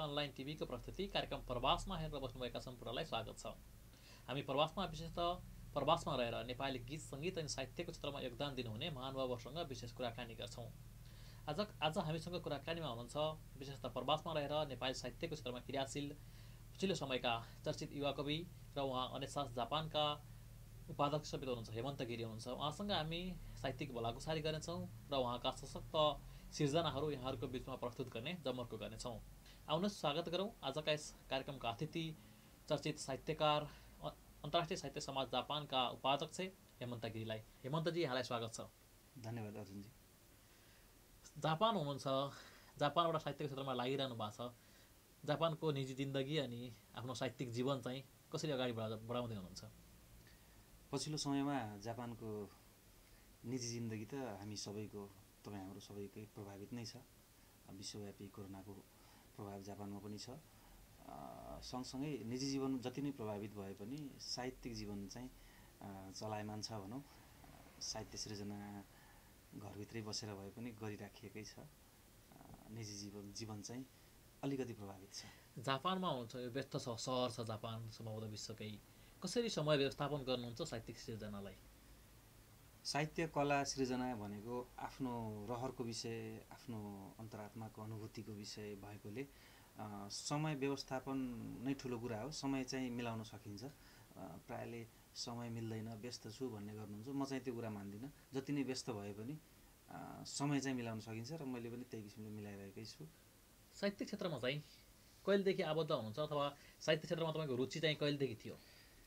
Online टिभीको प्रस्तुति कार्यक्रम प्रवासमा हेरेर बस्नुभएका सम्पूर्णलाई स्वागत छ। हामी प्रवासमा विशेषतः प्रवासमा रहेर नेपाली गीत सङ्गीत अनि साहित्यको क्षेत्रमा योगदान दिनुहुने महानुभावहरूसँग विशेष कुराकानी गर्छौँ। आज हामीसँग कुराकानीमा हुनुहुन्छ विशेषतः प्रवासमा रहेर नेपाली साहित्यको क्षेत्रमा क्रियाशील पछिल्लो समयका चर्चित युवा कवि र उहाँ अनेसास जापानका उपाध्यक्ष हुनुहुन्छ हेमन्त गिरी हुनुहुन्छ। उहाँसँग हामी साहित्यिक भलाकुसारी गर्नेछौँ र उहाँका सशक्त सिर्जनाहरू यहाँहरूको बिचमा प्रस्तुत गर्ने जमर्को गर्नेछौँ। आउनुहोस् स्वागत गरौँ आजका यस कार्यक्रमका अतिथि चर्चित साहित्यकार अन्तर्राष्ट्रिय साहित्य समाज जापानका उपाध्यक्ष हेमन्त गिरीलाई। हेमन्तजी, यहाँलाई स्वागत छ। धन्यवाद अर्जुनजी। जापान हुनुहुन्छ, जापानबाट साहित्यको क्षेत्रमा लागिरहनु भएको छ। जापानको निजी जिन्दगी अनि आफ्नो साहित्यिक जीवन चाहिँ कसरी अगाडि बढाउँदै हुनुहुन्छ? पछिल्लो समयमा जापानको निजी जिन्दगी त हामी सबैको, तपाईँ हाम्रो सबैकै प्रभावित नै छ। विश्वव्यापी कोरोनाको प्रभाव जापानमा पनि छ। सँगसँगै निजी जीवन जति नै प्रभावित भए पनि साहित्यिक जीवन चाहिँ चलायमान छ भनौँ। साहित्य सृजना घरभित्रै बसेर भए पनि गरिराखिएकै छ। निजी जीवन चाहिँ अलिकति प्रभावित छ। जापानमा हुनुहुन्छ, यो व्यस्त छ, सहर छ जापान, सम्भवतः विश्वकै। कसरी समय व्यवस्थापन गर्नुहुन्छ साहित्यिक सृजनालाई? साहित्य कला सृजना भनेको आफ्नो रहरको विषय, आफ्नो अन्तरात्माको अनुभूतिको विषय भएकोले समय व्यवस्थापन नै ठुलो कुरा हो। समय चाहिँ मिलाउन सकिन्छ। प्रायःले समय मिल्दैन, व्यस्त छु भन्ने गर्नुहुन्छ। म चाहिँ त्यो कुरा मान्दिनँ। जति नै व्यस्त भए पनि समय चाहिँ मिलाउन सकिन्छ र मैले पनि त्यही किसिमले मिलाइरहेकै छु। साहित्य क्षेत्रमा चाहिँ कहिलेदेखि आबद्ध हुनुहुन्छ अथवा साहित्य क्षेत्रमा तपाईँको रुचि चाहिँ कहिलेदेखि थियो?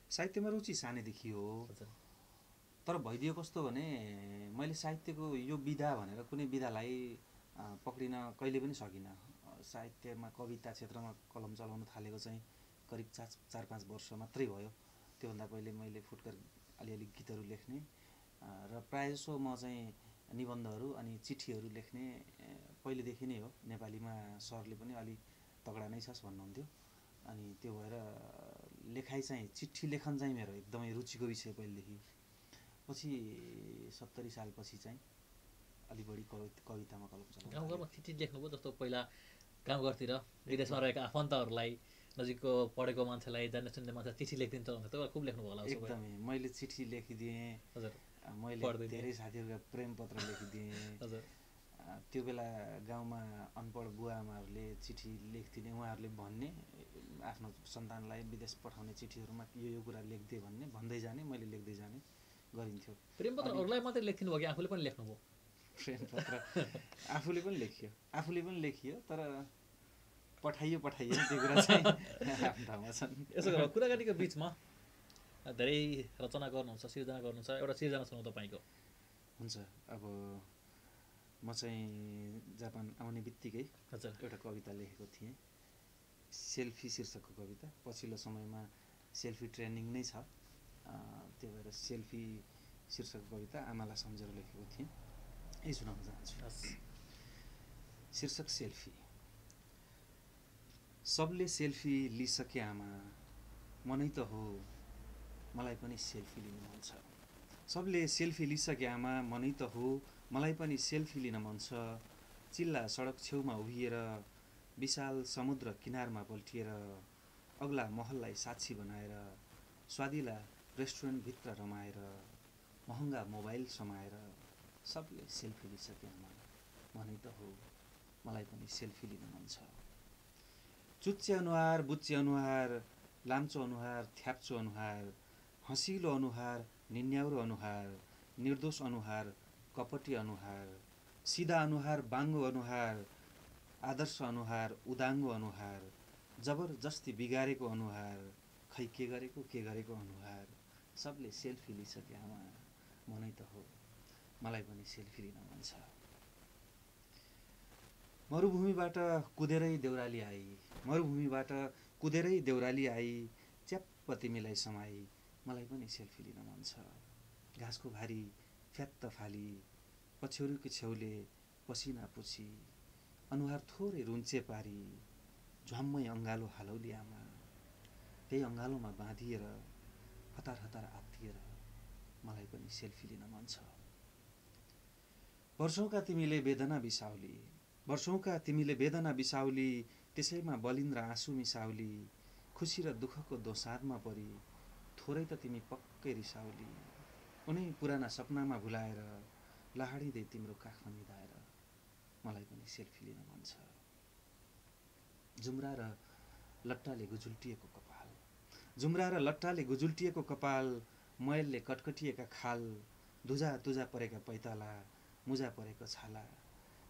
साहित्यमा रुचि सानैदेखि हो। तर भइदियो कस्तो भने मैले साहित्यको यो विधा भनेर कुनै विधालाई पक्रिन कहिले पनि सकिनँ। साहित्यमा कविता क्षेत्रमा कलम चलाउन थालेको चाहिँ करिब 4-5 वर्ष मात्रै भयो। त्योभन्दा पहिले मैले फुटकर अलिअलि गीतहरू लेख्ने र प्रायःजसो म चाहिँ निबन्धहरू अनि चिठीहरू लेख्ने पहिलेदेखि नै हो। नेपालीमा सरले पनि अलि तगडा नै छस् भन्नुहुन्थ्यो। अनि त्यो भएर लेखाइ चाहिँ चिठी लेखन चाहिँ मेरो एकदमै रुचिको विषय पहिलेदेखि। पछि 70 सालपछि चाहिँ अलि बढी कवितामा कलम चलाउनु। गाउँघरमा चिठी लेख्नुभयो? जस्तो पहिला गाउँघरतिर विदेशमा रहेका आफन्तहरूलाई, नजिकको पढेको मान्छेलाई, जान्ने सुन्ने मान्छेलाई चिठी लेखिदिन्छ भने त खुब लेख्नुभयो होला? एकदमै मैले चिठी लेखिदिएँ। हजुर, मैले धेरै साथीहरूका प्रेम पत्र लेखिदिएँ। हजुर, त्यो बेला गाउँमा अनपढ बुवा आमाहरूले चिठी लेखिदिने, उहाँहरूले भन्ने आफ्नो सन्तानलाई विदेश पठाउने चिठीहरूमा यो कुरा लेखिदिए भन्ने, भन्दै जाने, मैले लेख्दै जाने गरिन्थ्यो। प्रेम पत्र अरूलाई मात्रै लेखिदिनु भयो कि आफूले पनि लेख्नुभयो? प्रेम पत्र आफूले पनि लेखियो तर पठाइयो त्यो कुरा चाहिँ आफ्नो ठाउँमा छन्। यसो कुराकानीको बिचमा धेरै रचना गर्नुहुन्छ, सिर्जना गर्नुहुन्छ। एउटा सिर्जना सुनौ तपाईँको। हुन्छ। अब म चाहिँ जापान आउने बित्तिकै हजुर एउटा कविता लेखेको थिएँ, सेल्फी शीर्षकको कविता। पछिल्लो समयमा सेल्फी ट्रेन्डिङ नै छ, त्यो भएर सेल्फी शीर्षकको कविता आमालाई सम्झेर लेखेको थिएँ। यही सुनाउन चाहन्छु। शीर्षक सेल्फी। सबले सेल्फी लिइसके आमा, मनै त हो मलाई पनि सेल्फी लिन मन छ। सबले सेल्फी लिइसके आमा, मनै त हो मलाई पनि सेल्फी लिन मन छ। चिल्ला सडक छेउमा उभिएर, विशाल समुद्र किनारमा पल्टिएर, अग्ला महललाई साक्षी बनाएर, स्वादिला रेस्टुरेन्टभित्र रमाएर, महँगा मोबाइल समाएर, सबले सेल्फी लिइसके आमा, मनै त हो मलाई पनि सेल्फी लिन मन छ। चुच्चे अनुहार, बुच्चे अनुहार, लाम्चो अनुहार, थ्याप्चो अनुहार, हँसिलो अनुहार, निन्याउरो अनुहार, निर्दोष अनुहार, कपटी अनुहार, सिधा अनुहार, बाङ्गो अनुहार, आदर्श अनुहार, उदाङ्गो अनुहार, जबरजस्ती बिगारेको अनुहार, खै के गरेको अनुहार, सबले सेल्फी लिइसके आमा, मनै त हो मलाई पनि सेल्फी लिन मन छ। मरुभूमिबाट कुदेरै देउराली आई, च्याप्प तिमीलाई समाई, मलाई पनि सेल्फी लिन मन छ। घाँसको भारी फ्यात्त फाली, पछ्यौरीको छेउले पसिना पुछी, अनुहार थोरै रुन्चे पारी, झ्वाम्मै अङ्गालो हालौली आमा, त्यही अङ्गालोमा बाँधिएर हतार हतार आत्तिएर, मलाई पनि सेल्फी लिन मन छ। वर्षौंका तिमीले वेदना बिसाउली, त्यसैमा बलिन् र आँसु मिसाउली, खुसी र दुःखको दोसाँधमा परी थोरै त तिमी पक्कै रिसाउली। उनै पुराना सपनामा भुलाएर लहाडिँदै तिम्रो काखमा निधाएर मलाई पनि सेल्फी लिन मन छ। जुम्रा र लट्टाले गुजुल्टिएको कपाल, जुम्रा र लट्टाले गुजुल्टिएको कपाल, मैलले कटकटिएका खाल, धुजा तुजा परेका पैताला, मुजा परेको छाला,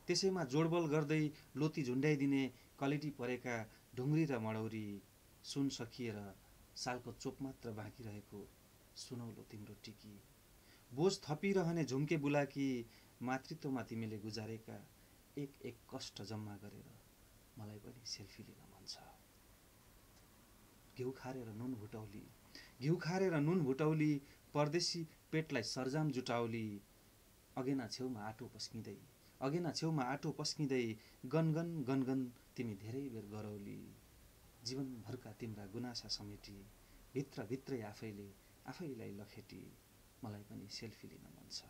त्यसैमा जोडबोल गर्दै लोती झुन्ड्याइदिने कलेटी परेका ढुङ्ग्री र मडौरी, सुन सकिएर सालको चोप मात्र बाँकी रहेको सुनौलो तिम्रो टिकी, बोझ थपिरहने झुम्के बुलाकी, मातृत्वमा तिमीले गुजारेका एक एक कष्ट जम्मा गरेर मलाई पनि सेल्फी लिन मन छ। घिउ खारेर नुन भुटौली, घिउ खारेर नुन भुटौली, परदेशी पेटलाई सरजाम जुटाउली, अगेना छेउमा आटो पस्किँदै, अगेना छेउमा आटो पस्किँदै, गनगन गनगन तिमी धेरै बेर गरौली, जीवनभरका तिम्रा गुनासा समेटी, भित्रभित्रै आफैलाई लखेटी मलाई पनि सेल्फी लिन मन छ।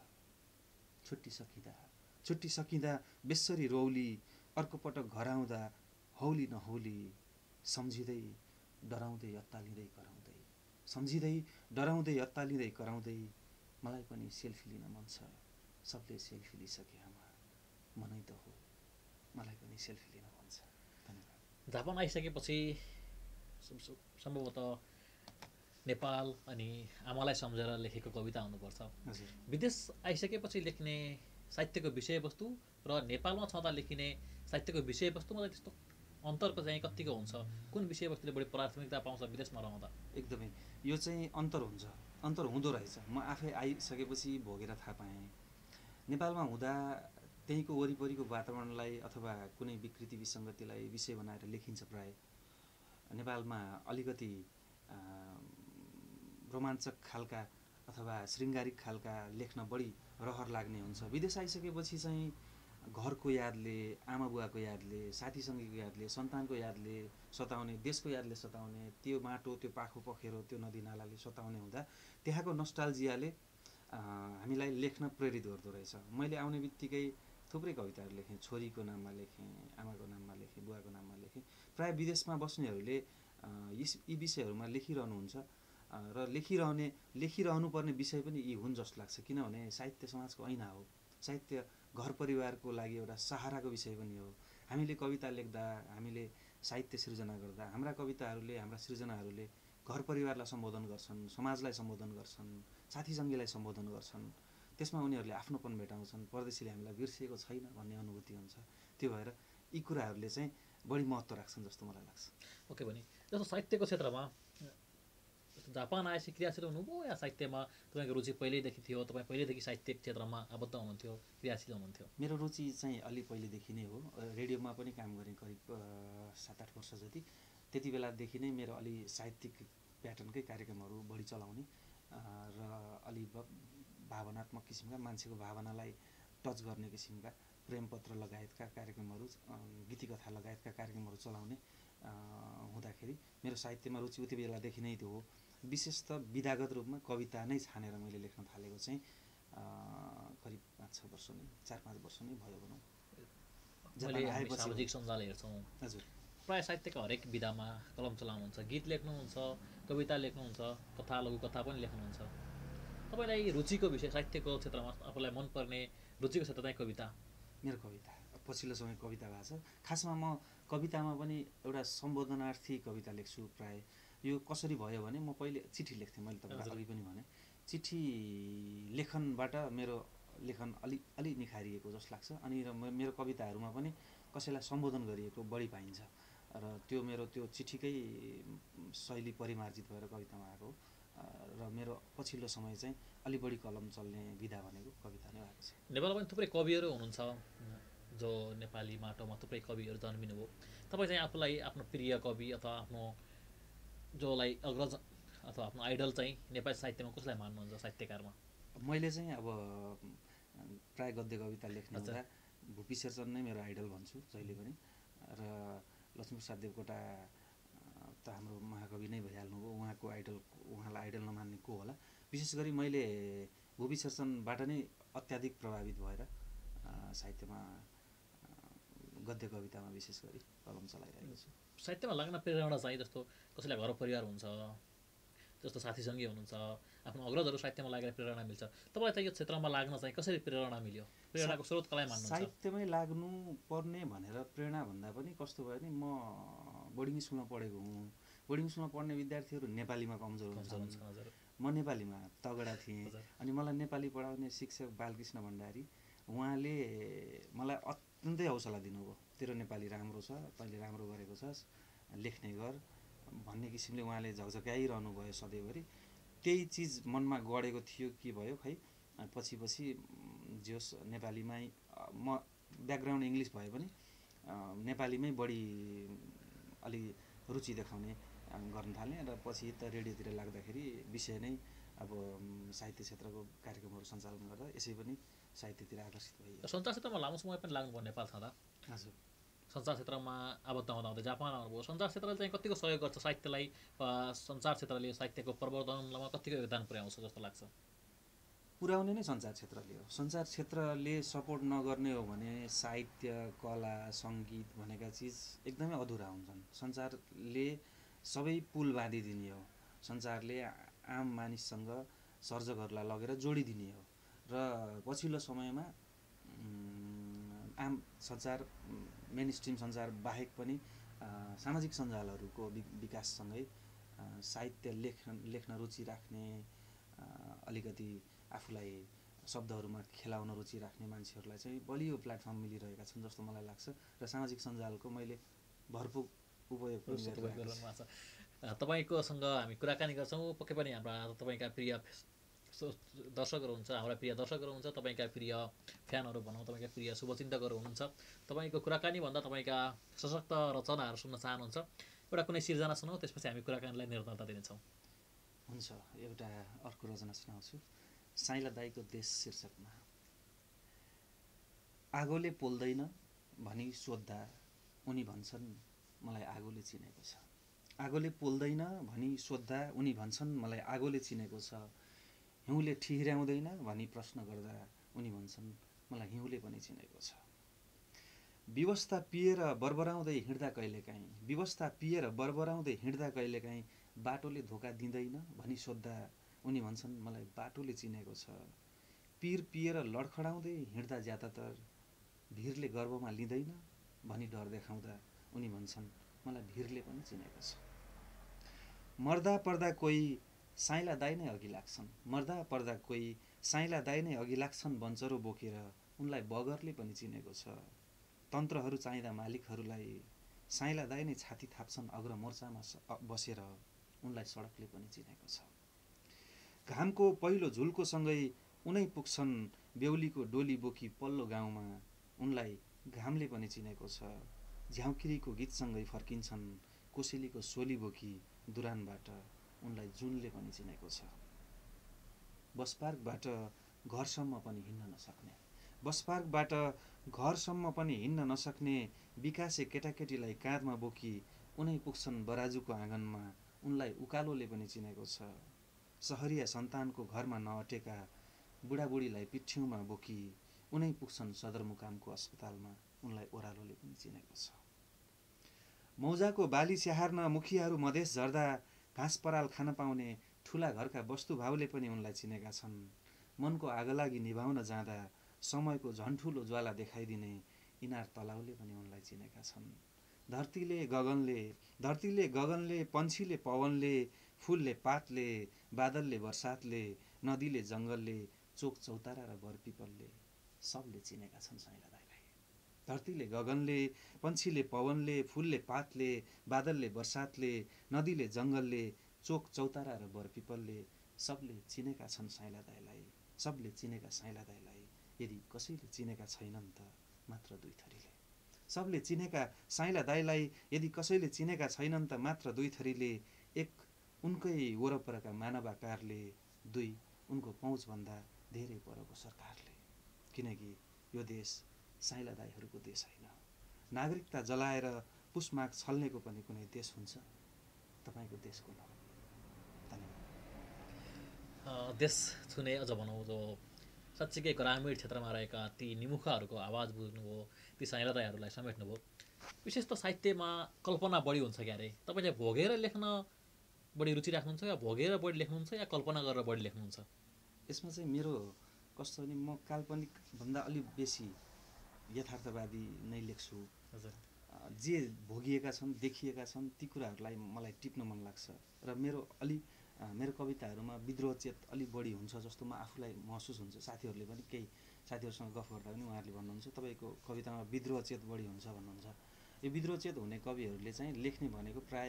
छुट्टी सकिँदा बेसरी रोउली, अर्को पटक घर आउँदा हौली नहौली, सम्झिँदै डराउँदै अत्तालिँदै कराउँदै, सम्झिँदै डराउँदै अत्तालिँदै कराउँदै मलाई पनि सेल्फी लिन मन छ। सबले सेल्फी लिइसके आमा, मनै त हो मलाई पनि सेल्फी लिन मन छ। धन्यवाद। जापान आइसकेपछि सम्भवतः नेपाल अनि आमालाई सम्झेर लेखेको कविता हुनुपर्छ। हजुर। विदेश आइसकेपछि लेख्ने साहित्यको विषयवस्तु र नेपालमा छँदा लेखिने साहित्यको विषयवस्तुमा त्यस्तो अन्तरको चाहिँ कतिको हुन्छ? कुन विषयवस्तुले बढी प्राथमिकता पाउँछ विदेशमा रहँदा? एकदमै यो चाहिँ अन्तर हुन्छ, अन्तर हुँदो रहेछ। म आफै आइसकेपछि भोगेर थाहा पाएँ। नेपालमा हुँदा त्यहीँको वरिपरिको वातावरणलाई अथवा कुनै विकृति विसङ्गतिलाई विषय बनाएर लेखिन्छ प्राय। नेपालमा अलिकति रोमाञ्चक खालका अथवा शृङ्गारिक खालका लेख्न बढी रहर लाग्ने हुन्छ। विदेश आइसकेपछि चाहिँ घरको यादले, आमा बुवाको यादले, साथीसँगीको यादले, सन्तानको यादले सताउने, देशको यादले सताउने, त्यो माटो, त्यो पाखो पखेरो, त्यो नदी नालाले सताउने हुँदा त्यहाँको नस्टाल्जियाले हामीलाई लेख्न प्रेरित गर्दो रहेछ। मैले आउने बित्तिकै थुप्रै कविताहरू लेखेँ। छोरीको नाममा लेखेँ, आमाको नाममा लेखेँ, बुवाको नाममा लेखेँ। प्रायः विदेशमा बस्नेहरूले यी विषयहरूमा लेखिरहनुहुन्छ र लेखिरहनुपर्ने विषय पनि यी हुन् जस्तो लाग्छ। किनभने साहित्य समाजको ऐना हो। साहित्य घर परिवारको लागि एउटा सहाराको विषय पनि हो। हामीले कविता लेख्दा, हामीले साहित्य सिर्जना गर्दा हाम्रा कविताहरूले, हाम्रा सृजनाहरूले घर परिवारलाई सम्बोधन गर्छन्, समाजलाई सम्बोधन गर्छन्, साथीसङ्गीलाई सम्बोधन गर्छन्। त्यसमा उनीहरूले आफ्नोपन भेटाउँछन्, परदेशीले हामीलाई बिर्सिएको छैन भन्ने अनुभूति हुन्छ। त्यो भएर यी कुराहरूले चाहिँ बढी महत्त्व राख्छन् जस्तो मलाई लाग्छ। ओके भने जस्तो साहित्यको क्षेत्रमा जापान आएपछि क्रियाशील हुनुभयो या साहित्यमा तपाईँको रुचि पहिल्यैदेखि थियो? तपाईँ पहिल्यैदेखि साहित्यिक क्षेत्रमा आबद्ध हुनुहुन्थ्यो, क्रियाशील हुनुहुन्थ्यो? मेरो रुचि चाहिँ अलि पहिलेदेखि नै हो। रेडियोमा पनि काम गरेँ करिब 7-8 वर्ष जति। त्यति बेलादेखि नै मेरो अलि साहित्यिक प्याटर्नकै कार्यक्रमहरू बढी चलाउने र अलि भावनात्मक किसिमका, मान्छेको भावनालाई टच गर्ने किसिमका प्रेमपत्र लगायतका कार्यक्रमहरू, गीतिकथा लगायतका कार्यक्रमहरू चलाउने हुँदाखेरि मेरो साहित्यमा रुचि उति बेलादेखि नै थियो। विशेष त विधागत रूपमा कविता नै छानेर मैले लेख्न थालेको चाहिँ करिब 4-5 वर्ष नै भयो भनौँ। सामाजिक सञ्जाल हेर्छौँ, हजुर, प्रायः साहित्यका हरेक विधामा कलम चलाउनुहुन्छ, गीत लेख्नुहुन्छ, कविता लेख्नुहुन्छ, कथा लघुकथा पनि लेख्नुहुन्छ। तपाईँलाई रुचिको विषय साहित्यको क्षेत्रमा आफूलाई मनपर्ने रुचिको क्षेत्र चाहिँ कविता? मेरो कविता पछिल्लो समय कविता भएको छ। खासमा म कवितामा पनि एउटा सम्बोधनार्थी कविता लेख्छु प्राय। यो कसरी भयो भने म पहिले चिठी लेख्थेँ, मैले तपाईँलाई अघि पनि भने। चिठी लेखनबाट मेरो लेखन अलि निखारिएको जस्तो लाग्छ। अनि मेरो कविताहरूमा पनि कसैलाई सम्बोधन गरिएको बढी पाइन्छ र त्यो चिठीकै शैली परिमार्जित भएर कवितामा आएको हो। र मेरो पछिल्लो समय चाहिँ अलि बढी कलम चल्ने विधा भनेको कविता नै भएको छ। नेपालमा पनि थुप्रै कविहरू हुनुहुन्छ जो नेपाली माटोमा थुप्रै कविहरू जन्मिनुभयो। तपाईँ चाहिँ आफूलाई आफ्नो प्रिय कवि अथवा आफ्नो जोलाई अग्रज अथवा आफ्नो आइडल चाहिँ नेपाली साहित्यमा कसलाई मान्नुहुन्छ साहित्यकारमा? मैले चाहिँ अब प्राय गद्य कविता लेख्ने हुँदा भुपी शेरचन नै मेरो आइडल भन्छु जहिले पनि। र लक्ष्मीप्रसाद देवकोटा त हाम्रो महाकवि नै भइहाल्नुभयो। उहाँलाई आइडल नमान्ने को होला। विशेष गरी मैले भुपी शेरचनबाट नै अत्याधिक प्रभावित भएर साहित्यमा गद्य कवितामा विशेष गरी कलम चलाइरहेको छु। साहित्यमा लाग्न प्रेरणा चाहिँ जस्तो कसैलाई घर परिवार हुन्छ, जस्तो साथीसँगै हुनुहुन्छ, आफ्नो अग्रजहरू साहित्यमा लागेर प्रेरणा मिल्छ। तपाईँलाई चाहिँ यो क्षेत्रमा लाग्न चाहिँ कसरी प्रेरणा मिल्यो? प्रेरणाको स्रोत कसलाई मान्नुहुन्छ? साहित्यमै लाग्नु पर्ने भनेर प्रेरणा भन्दा पनि कस्तो भयो नि, म बोर्डिङ स्कुलमा पढेको हुँ। बोर्डिङ स्कुलमा पढ्ने विद्यार्थीहरू नेपालीमा कमजोर हुन्छन्। म नेपालीमा तगडा थिएँ। अनि मलाई नेपाली पढाउने शिक्षक बालकृष्ण भण्डारी, उहाँले मलाई अत्यन्तै हौसला दिनुभयो। तेरो नेपाली राम्रो छ, तैँले राम्रो गरेको छस्, लेख्ने गर भन्ने किसिमले उहाँले झकझक्याइरहनु भयो सधैँभरि। त्यही चिज मनमा गढेको थियो कि भयो खै, पछि जे होस् नेपालीमै, म ब्याकग्राउन्ड इङ्ग्लिस भए पनि नेपालीमै बढी अलि रुचि देखाउने गर्न थालेँ। र पछि त रेडियोतिर लाग्दाखेरि विषय नै अब साहित्य क्षेत्रको कार्यक्रमहरू सञ्चालन गर्दा यसै पनि साहित्यतिर आकर्षित भइयो। सञ्चार क्षेत्रमा लामो समय पनि लाग्नुभयो नेपाल छँदा। हजुर, सञ्चार क्षेत्रमा आबद्ध हुँदाहुँदै जापान आउनुभयो। सञ्चार क्षेत्रले चाहिँ कतिको सहयोग गर्छ साहित्यलाई, सञ्चार क्षेत्रले साहित्यको प्रवर्धनमा कतिको योगदान पुर्याउँछ जस्तो लाग्छ? पुर्याउने नै सञ्चार क्षेत्रले हो। सञ्चार क्षेत्रले सपोर्ट नगर्ने हो भने साहित्य, कला, सङ्गीत भनेका चिज एकदमै अधुरा हुन्छन्। सञ्चारले सबै पुल बाँधिदिने हो। सञ्चारले आम मानिससँग सर्जकहरूलाई लगेर जोडिदिने हो। र पछिल्लो समयमा आम सञ्चार, मेन स्ट्रिम सञ्चार बाहेक पनि सामाजिक सञ्जालहरूको विकाससँगै साहित्य लेख्न रुचि राख्ने, अलिकति आफूलाई शब्दहरूमा खेलाउन रुचि राख्ने मान्छेहरूलाई चाहिँ बलियो प्लेटफर्म मिलिरहेका छन् जस्तो मलाई लाग्छ। र सामाजिक सञ्जालको मैले भरपूर उपयोग गरिरहेको छु। तपाईँकोसँग हामी कुराकानी गर्छौँ, पक्कै पनि हाम्रा तपाईँका प्रिय दर्शकहरू हुन्छ, हाम्रा प्रिय दर्शकहरू हुन्छ, तपाईँका प्रिय फ्यानहरू भनौँ, तपाईँका प्रिय शुभचिन्तकहरू हुनुहुन्छ। तपाईँको कुराकानी भन्दा तपाईँका सशक्त रचनाहरू सुन्न चाहनुहुन्छ। एउटा कुनै सिर्जना सुनौँ, त्यसपछि हामी कुराकानीलाई निरन्तरता दिनेछौँ। हुन्छ, एउटा अर्को रचना सुनाउँछु, साइँला दाईको देश शीर्षकमा। आगोले पोल्दैन भनी सोद्धा उनी भन्छन् मलाई आगोले चिनेको छ। आगोले पोल्दैन भनी सोद्धा उनी भन्छन् मलाई आगोले चिनेको छ। हिउँले ठिहिर्याउँदैन भनी प्रश्न गर्दा उनी भन्छन् मलाई हिउँले पनि चिनेको छ। व्यवस्था पिएर बरबराउँदै हिँड्दा कहिलेकाहीँ, व्यवस्था पिएर बरबराउँदै हिँड्दा कहिलेकाहीँ बाटोले धोका दिँदैन भनी सोद्धा उनी भन्छन् मलाई बाटोले चिनेको छ। पिर पिएर लडखडाउँदै हिँड्दा ज्यादातर भिरले गर्वमा लिँदैन भनी डर देखाउँदा उनी भन्छन् मलाई भिरले पनि चिनेको छ। मर्दा पर्दा कोही साइँला दाई नै अघि लाग्छन्, मर्दा पर्दा कोही साइँला दाई नै अघि लाग्छन् बन्चरो बोकेर उनलाई बगरले पनि चिनेको छ। तन्त्रहरू चाहिँदा मालिकहरूलाई साइँला दाई नै छाती थाप्छन् अग्र मोर्चामा बसेर उनलाई सडकले पनि चिनेको छ। घामको पहिलो झुल्कोसँगै उनै पुग्छन् बेहुलीको डोली बोकी पल्लो गाउँमा उनलाई घामले पनि चिनेको छ। झ्याउकिरीको गीतसँगै फर्किन्छन् कोसेलीको सोली बोकी दुरानबाट उनलाई जुनले पनि चिनेको छ। बसपार्कबाट घरसम्म पनि हिँड्न नसक्ने, बसपार्कबाट घरसम्म पनि हिँड्न नसक्ने विकासे केटाकेटीलाई काँधमा बोकी उनै पुग्छन् बराजुको आँगनमा उनलाई उकालोले पनि चिनेको छ। सहरिया सन्तानको घरमा नअटेका बुढाबुढीलाई पिठ्यौँमा बोकी उनै पुग्छन् सदरमुकामको अस्पतालमा उनलाई ओह्रालोले पनि चिनेको छ। मौजाको बाली स्याहार्न मुखियाहरू मधेस झर्दा घाँस पराल खान पाउने ठुला घरका वस्तुभावले पनि उनलाई चिनेका छन्। मनको आगलागी निभाउन जाँदा समयको झन्ठुलो ज्वाला देखाइदिने इनार तलाउले पनि उनलाई चिनेका छन्। धरतीले गगनले पन्छीले पवनले फुलले पातले बादलले बर्सातले नदीले जङ्गलले चोक चौतारा र बरपिपलले सबले चिनेका छन् साइँला दाईलाई। धरतीले गगनले पन्छीले पवनले फुलले पातले बादलले बर्सातले नदीले जङ्गलले चोक चौतारा र बरपिपलले सबले चिनेका छन् साइँला दाईलाई, सबले चिनेका साइँला दाईलाई। यदि कसैले चिनेका छैनन् त मात्र दुई थरीले, सबले चिनेका साइँला दाईलाई यदि कसैले चिनेका छैनन् त मात्र दुई थरीले। एक उनकै वरपरका मानवाकारले, दुई उनको पहुँचभन्दा धेरै परको सरकारले। किनकि यो देश साइँला दाईहरूको देश होइन। नागरिकता जलाएर पुसमाग छल्नेको पनि कुनै देश हुन्छ? तपाईँको देश कुन हो? धन्यवाद। देश छुने अझ भनौँ जो साँच्चीकै ग्रामीण क्षेत्रमा रहेका ती निमुखाहरूको आवाज बुझ्नुभयो, ती साइलादाईहरूलाई समेट्नुभयो। विशेष त साहित्यमा कल्पना बढी हुन्छ क्यारे। तपाईँले भोगेर लेख्न बढी रुचि राख्नुहुन्छ या भोगेर बढी लेख्नुहुन्छ या कल्पना गरेर बढी लेख्नुहुन्छ? यसमा चाहिँ मेरो कस्तो भने म काल्पनिकभन्दा अलिक बेसी यथार्थवादी नै लेख्छु। हजुर। जे भोगिएका छन्, देखिएका छन्, ती कुराहरूलाई मलाई टिप्न मन लाग्छ र मेरो कविताहरूमा विद्रोहचेत अलिक बढी हुन्छ जस्तो म आफूलाई महसुस हुन्छ। साथीहरूले पनि केही साथीहरूसँग गफ गर्दा पनि उहाँहरूले भन्नुहुन्छ तपाईँको कवितामा विद्रोहचेत बढी हुन्छ भन्नुहुन्छ। यो विद्रोहचेत हुने कविहरूले चाहिँ लेख्ने भनेको प्राय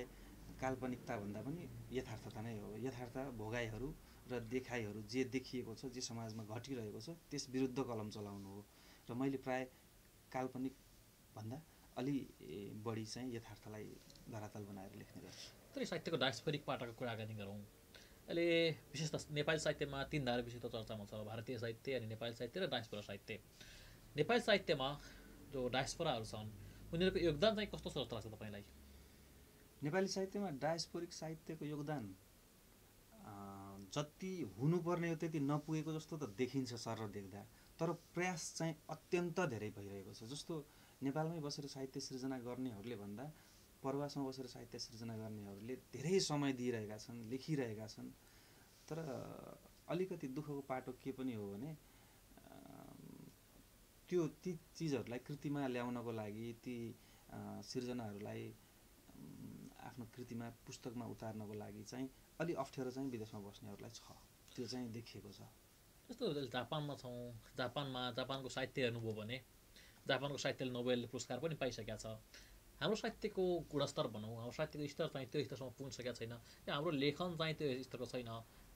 काल्पनिकताभन्दा पनि यथार्थता नै हो। यथार्थ भोगाइहरू र देखाइहरू जे देखिएको छ, जे समाजमा घटिरहेको छ त्यस विरुद्ध कलम चलाउनु हो। र मैले प्राय काल्पनिक भन्दा अलि बढी चाहिँ यथार्थलाई धरातल बनाएर लेख्ने गर्छु। तर साहित्यको डायस्पोरिक पाटाको कुराकानी गरौँ। अहिले विशेष त नेपाली साहित्यमा तीन धारा विषय त चर्चामा छ, भारतीय साहित्य अनि नेपाली साहित्य र डायस्पोरा साहित्य। नेपाली साहित्यमा जो डायस्पोराहरू छन् उनीहरूको योगदान चाहिँ कस्तो छ जस्तो लाग्छ तपाईँलाई? नेपाली साहित्यमा डायस्पोरिक साहित्यको योगदान जति हुनुपर्ने हो त्यति नपुगेको जस्तो त देखिन्छ सर देख्दा। तर प्रयास चाहिँ अत्यन्त धेरै भइरहेको छ। जस्तो नेपालमै बसेर साहित्य सृजना गर्नेहरूले भन्दा प्रवासमा बसेर साहित्य सृजना गर्नेहरूले धेरै समय दिइरहेका छन्, लेखिरहेका छन्। तर अलिकति दुःखको पाटो के पनि हो भने ती चिजहरूलाई कृतिमा ल्याउनको लागि, ती सृजनाहरूलाई आफ्नो कृतिमा, पुस्तकमा उतार्नको लागि चाहिँ अलि अप्ठ्यारो चाहिँ विदेशमा बस्नेहरूलाई छ। त्यो चाहिँ देखिएको छ। जस्तो जापानमा छौँ, जापानको साहित्य हेर्नुभयो भने जापानको साहित्यले नोबेल पुरस्कार पनि पाइसकेका छ। हाम्रो साहित्यको गुणस्तर भनौँ, हाम्रो साहित्यको स्तर चाहिँ त्यो स्तरसम्म पुग्न सकेका छैन या हाम्रो लेखन चाहिँ त्यो स्तरको छैन।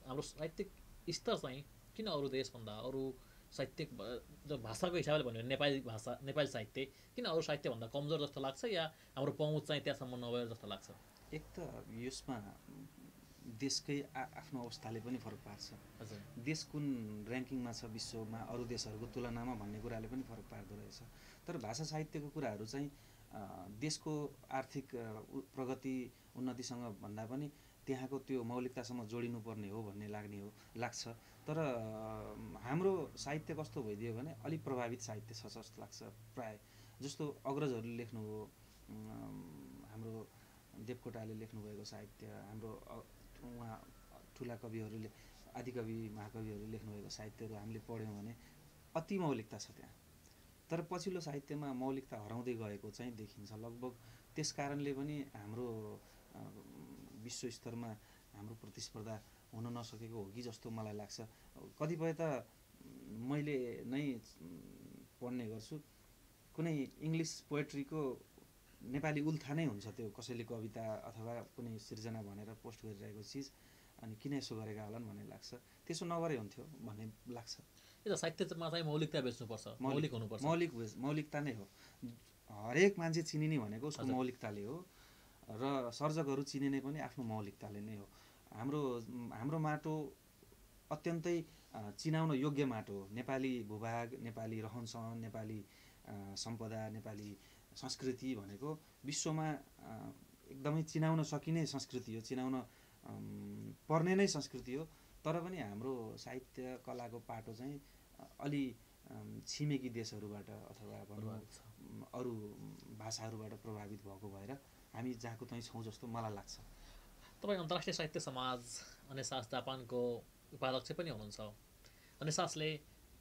हाम्रो साहित्यिक स्तर चाहिँ किन अरू देशभन्दा, अरू साहित्यिक भाषाको हिसाबले भन्यो भने नेपाली साहित्य किन अरू साहित्यभन्दा कमजोर जस्तो लाग्छ या हाम्रो पहुँच चाहिँ त्यहाँसम्म नभएर जस्तो लाग्छ? एक त यसमा देशकै आफ्नो अवस्थाले पनि फरक पार्छ। हजुर। देश कुन ऱ्याङ्किङमा छ विश्वमा अरू देशहरूको तुलनामा भन्ने कुराले पनि फरक पार्दो रहेछ। तर भाषा साहित्यको कुराहरू चाहिँ देशको आर्थिक प्रगति उन्नतिसँग भन्दा पनि त्यहाँको त्यो मौलिकतासँग जोडिनुपर्ने हो भन्ने लाग्छ। तर हाम्रो साहित्य कस्तो भइदियो भने अलिक प्रभावित साहित्य छ जस्तो लाग्छ। प्राय जस्तो अग्रजहरूले लेख्नुभयो, हाम्रो देवकोटाले लेख्नुभएको साहित्य, हाम्रो उहाँ ठुला कविहरूले, आदिकवि महाकविहरूले लेख्नुभएको साहित्यहरू हामीले पढ्यौँ भने अति मौलिकता छ त्यहाँ। तर पछिल्लो साहित्यमा मौलिकता हराउँदै गएको चाहिँ देखिन्छ लगभग। त्यस कारणले पनि हाम्रो विश्व स्तरमा हाम्रो प्रतिस्पर्धा हुन नसकेको हो कि जस्तो मलाई लाग्छ। कतिपय त मैले नै पढ्ने गर्छु, कुनै इङ्ग्लिस पोएट्रीको नेपाली उल्था नै हुन्छ त्यो, कसैले कविता अथवा कुनै सृजना भनेर पोस्ट गरिरहेको चिज, अनि किन यसो गरेका होलान् भन्ने लाग्छ। त्यसो नगरे हुन्थ्यो भन्ने लाग्छ। साहित्यमा चाहिँ मौलिकता बेच्नुपर्छ, मौलिक हुनुपर्छ। मौलिकता नै हो। हरेक मान्छे चिनिने भनेको उसको मौलिकताले हो र सर्जकहरू चिनिने पनि आफ्नो मौलिकताले नै हो। हाम्रो माटो अत्यन्तै चिनाउन योग्य माटो हो। नेपाली भूभाग, नेपाली रहनसहन, नेपाली सम्पदा, नेपाली संस्कृति भनेको विश्वमा एकदमै चिनाउन सकिने संस्कृति हो, चिनाउन पर्ने नै संस्कृति हो। तर पनि हाम्रो साहित्य कलाको पाटो चाहिँ अलि छिमेकी देशहरूबाट अथवा अरू भाषाहरूबाट प्रभावित भएको भएर हामी जहाँको त्यहीँ छौँ जस्तो मलाई लाग्छ। तपाईँ अन्तर्राष्ट्रिय साहित्य समाज अनेसास जापानको उपाध्यक्ष पनि हुनुहुन्छ। अनेसासले